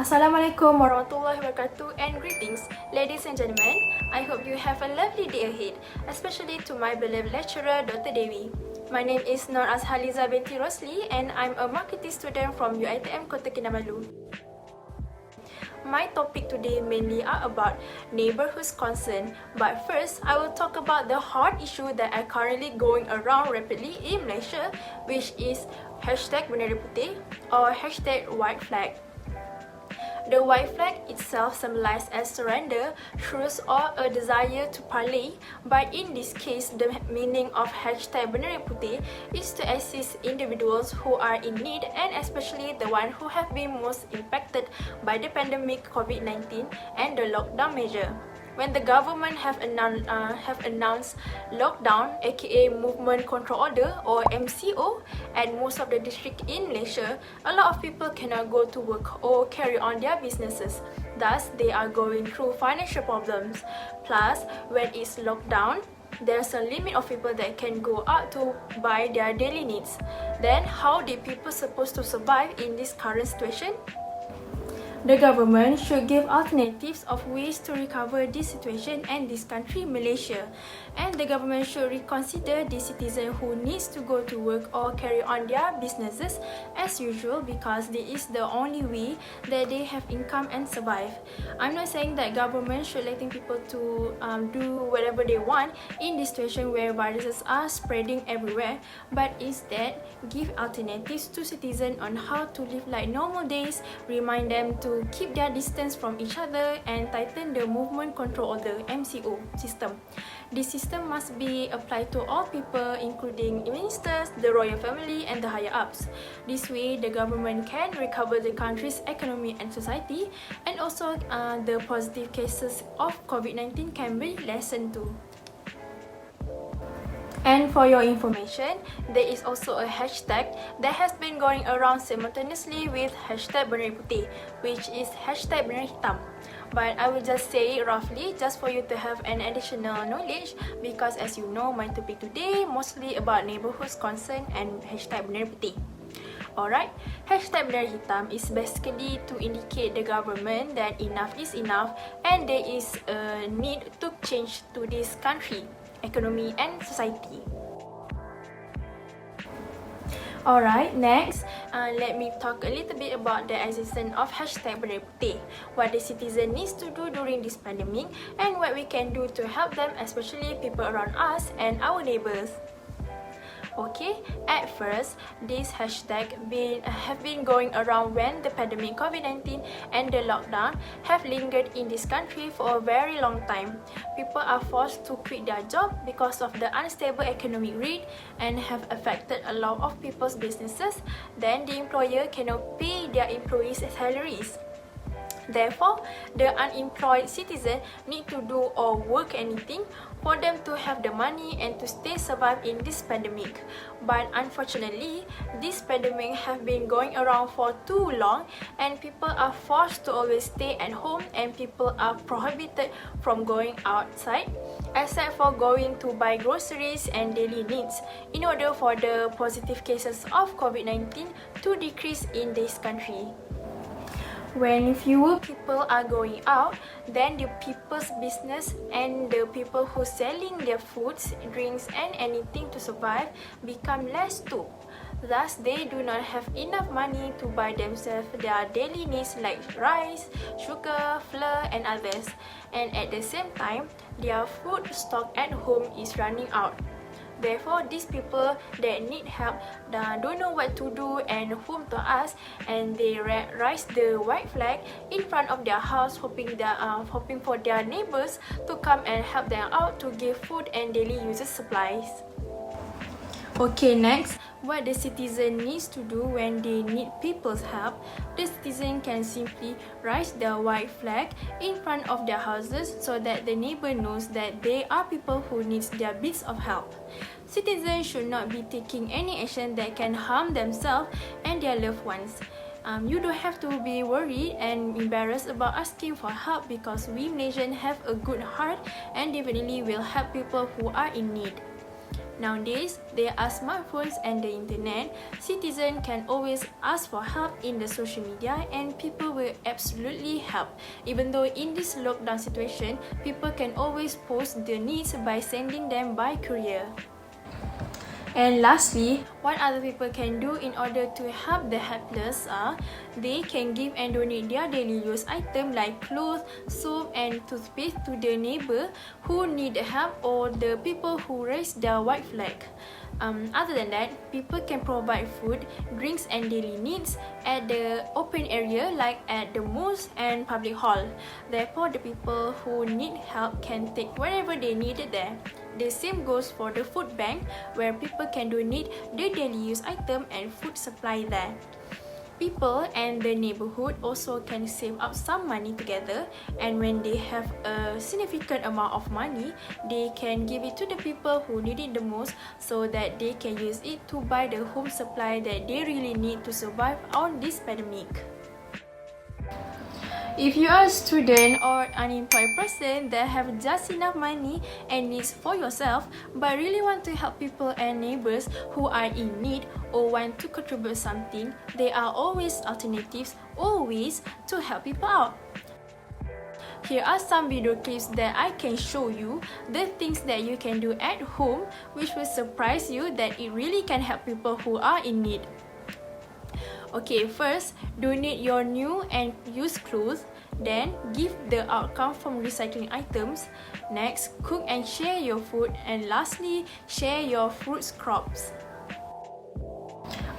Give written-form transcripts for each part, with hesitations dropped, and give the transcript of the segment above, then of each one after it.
Assalamualaikum warahmatullahi wabarakatuh and greetings, ladies and gentlemen. I hope you have a lovely day ahead, especially to my beloved lecturer, Dr. Dewi. My name is Adzhaliza Binti Roslee and I'm a marketing student from UiTM Kota Kinabalu. My topic today mainly are about neighborhood concern, but first I will talk about the hot issue that are currently going around rapidly in Malaysia, which is #Bendera Putih or #White Flag. The white flag itself symbolizes as surrender, truce or a desire to parley, but in this case, the meaning of #Bendera Putih is to assist individuals who are in need and especially the ones who have been most impacted by the pandemic COVID-19 and the lockdown measure. When the government have announced lockdown, aka Movement Control Order or MCO, at most of the district in Malaysia, a lot of people cannot go to work or carry on their businesses. Thus, they are going through financial problems. Plus, when it's lockdown, there's a limit of people that can go out to buy their daily needs. Then, how did people supposed to survive in this current situation? The government should give alternatives of ways to recover this situation and this country, Malaysia. And the government should reconsider the citizen who needs to go to work or carry on their businesses as usual because this is the only way that they have income and survive. I'm not saying that government should letting people to do whatever they want in this situation where viruses are spreading everywhere, but instead give alternatives to citizens on how to live like normal days, remind them to keep their distance from each other and tighten the movement control order MCO system. This system must be applied to all people including ministers, the royal family and the higher ups. This way the government can recover the country's economy and society, and also the positive cases of COVID-19 can be lessened too. And for your information, there is also a hashtag that has been going around simultaneously with #Bendera Putih, which is #Bendera Hitam. But I will just say it roughly just for you to have an additional knowledge, because as you know, my topic today mostly about neighborhoods concern and #Bendera Putih. Alright, #Bendera Hitam is basically to indicate the government that enough is enough and there is a need to change to this country, economy and society. Alright, next, let me talk a little bit about the existence of #Bendera Putih, what the citizen needs to do during this pandemic, and what we can do to help them, especially people around us and our neighbours. Okay, at first, this hashtag have been going around when the pandemic COVID-19 and the lockdown have lingered in this country for a very long time. People are forced to quit their job because of the unstable economic rate and have affected a lot of people's businesses. Then the employer cannot pay their employees' salaries. Therefore, the unemployed citizen need to do or work anything for them to have the money and to stay survive in this pandemic. But unfortunately, this pandemic have been going around for too long and people are forced to always stay at home and people are prohibited from going outside except for going to buy groceries and daily needs in order for the positive cases of COVID-19 to decrease in this country. When fewer people are going out, then the people's business and the people who selling their foods, drinks and anything to survive become less too. Thus, they do not have enough money to buy themselves their daily needs like rice, sugar, flour and others. And at the same time, their food stock at home is running out. Therefore, these people that need help don't know what to do and whom to ask, and they raise the white flag in front of their house, hoping for their neighbours to come and help them out to give food and daily uses supplies. Okay, next, what the citizen needs to do when they need people's help. The citizen can simply raise the white flag in front of their houses so that the neighbor knows that they are people who need their bits of help. Citizens should not be taking any action that can harm themselves and their loved ones. You don't have to be worried and embarrassed about asking for help because we Malaysians have a good heart and definitely will help people who are in need. Nowadays, there are smartphones and the internet. Citizens can always ask for help in the social media and people will absolutely help. Even though in this lockdown situation, people can always post their needs by sending them by courier. And lastly, what other people can do in order to help the helpless are they can give and donate their daily use items like clothes, soap and toothpaste to the neighbor who need help or the people who raise their white flag. Other than that, people can provide food, drinks and daily needs at the open area like at the mosque and public hall. Therefore, the people who need help can take whatever they needed there. The same goes for the food bank where people can donate their daily use item and food supply there. People and the neighbourhood also can save up some money together, and when they have a significant amount of money, they can give it to the people who need it the most so that they can use it to buy the home supply that they really need to survive on this pandemic. If you are a student or unemployed person that have just enough money and needs for yourself but really want to help people and neighbours who are in need or want to contribute something, there are always alternatives, always to help people out. Here are some video clips that I can show you the things that you can do at home which will surprise you that it really can help people who are in need. Okay, first, donate your new and used clothes. Then, give the outcome from recycling items. Next, cook and share your food. And lastly, share your fruits crops.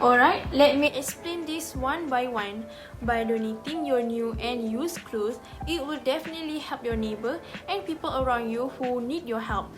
Alright, let me explain this one by one. By donating your new and used clothes, it will definitely help your neighbor and people around you who need your help.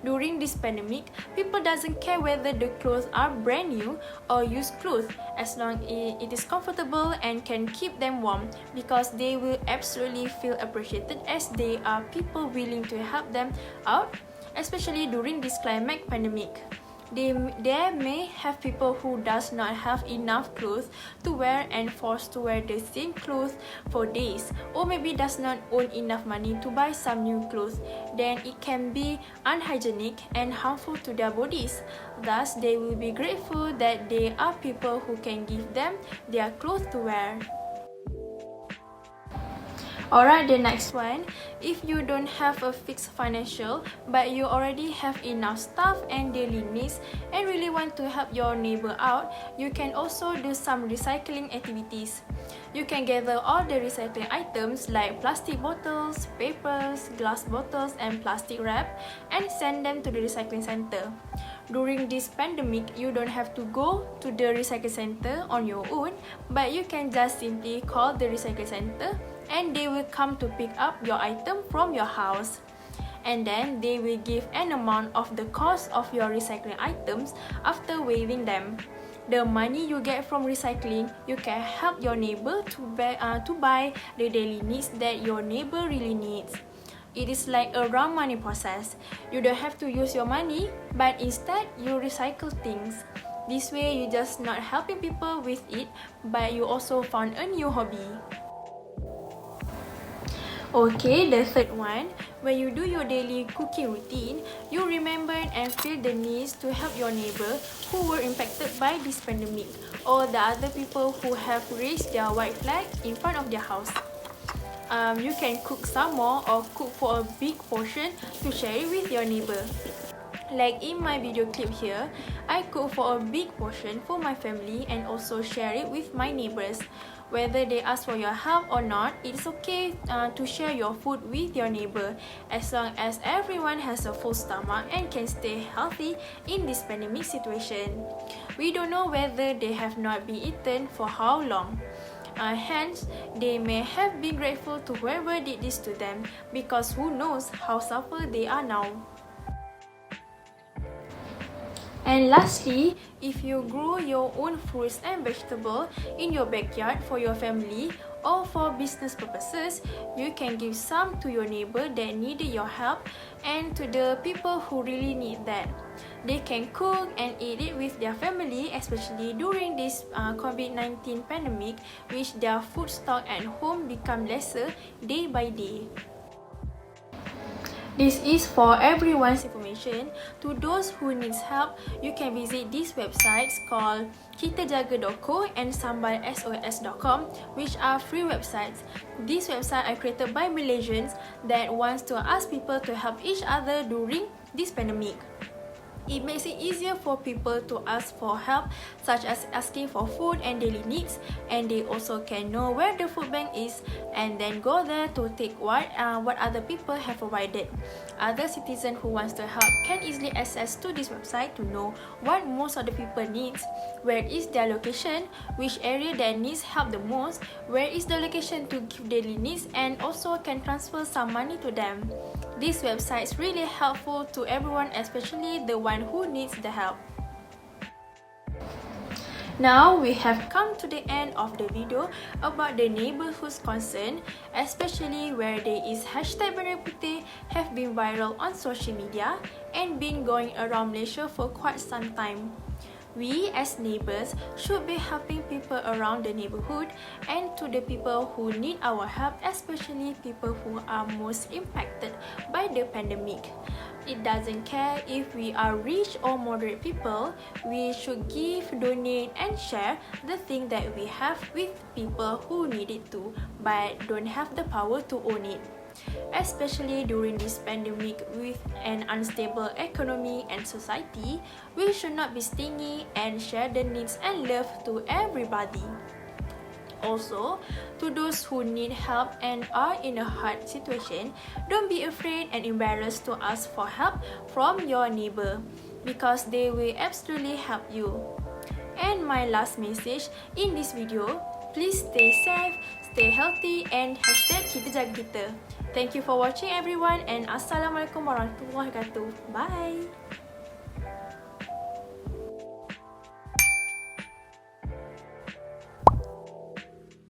During this pandemic, people doesn't care whether the clothes are brand new or used clothes as long as it is comfortable and can keep them warm because they will absolutely feel appreciated as they are people willing to help them out, especially during this climate pandemic. There may have people who does not have enough clothes to wear and forced to wear the same clothes for days, or maybe does not own enough money to buy some new clothes. Then it can be unhygienic and harmful to their bodies. Thus, they will be grateful that there are people who can give them their clothes to wear. Alright, the next one. If you don't have a fixed financial but you already have enough stuff and daily needs and really want to help your neighbor out, you can also do some recycling activities. You can gather all the recycling items like plastic bottles, papers, glass bottles and plastic wrap and send them to the recycling center. During this pandemic, you don't have to go to the recycling center on your own, but you can just simply call the recycling center and they will come to pick up your item from your house. And then they will give an amount of the cost of your recycling items after waiving them. The money you get from recycling, you can help your neighbor to buy the daily needs that your neighbor really needs. It is like a round money process. You don't have to use your money, but instead you recycle things. This way, you just not helping people with it, but you also found a new hobby. Okay, the third one. When you do your daily cooking routine, you remember and feel the needs to help your neighbor who were impacted by this pandemic or the other people who have raised their white flag in front of their house. You can cook some more or cook for a big portion to share it with your neighbor. Like in my video clip here, I cook for a big portion for my family and also share it with my neighbors. Whether they ask for your help or not, it is okay to share your food with your neighbor as long as everyone has a full stomach and can stay healthy in this pandemic situation. We don't know whether they have not been eaten for how long. Hence, they may have been grateful to whoever did this to them because who knows how suffer they are now. And lastly, if you grow your own fruits and vegetables in your backyard for your family or for business purposes, you can give some to your neighbor that needed your help and to the people who really need that. They can cook and eat it with their family, especially during this COVID-19 pandemic, which their food stock at home become lesser day by day. This is for everyone's information. To those who needs help, you can visit these websites called kitajaga.co and sambalsos.com, which are free websites. These websites are created by Malaysians that wants to ask people to help each other during this pandemic. It makes it easier for people to ask for help, such as asking for food and daily needs, and they also can know where the food bank is and then go there to take what other people have provided. Other citizens who wants to help can easily access to this website to know what most of the people needs, where is their location, which area that needs help the most, where is the location to give daily needs, and also can transfer some money to them. This website is really helpful to everyone, especially the one who needs the help. Now we have come to the end of the video about the neighborhood's concern, especially where there is hashtag bendera putih have been viral on social media and been going around Malaysia for quite some time. We as neighbours should be helping people around the neighbourhood and to the people who need our help, especially people who are most impacted by the pandemic. It doesn't care if we are rich or moderate people, we should give, donate and share the thing that we have with people who need it too, but don't have the power to own it. Especially during this pandemic with an unstable economy and society, we should not be stingy and share the needs and love to everybody. Also, to those who need help and are in a hard situation, don't be afraid and embarrassed to ask for help from your neighbor, because they will absolutely help you. And my last message in this video, please stay safe, stay healthy and hashtag kita jaga kita. Thank you for watching everyone and Assalamualaikum warahmatullahi wabarakatuh. Bye!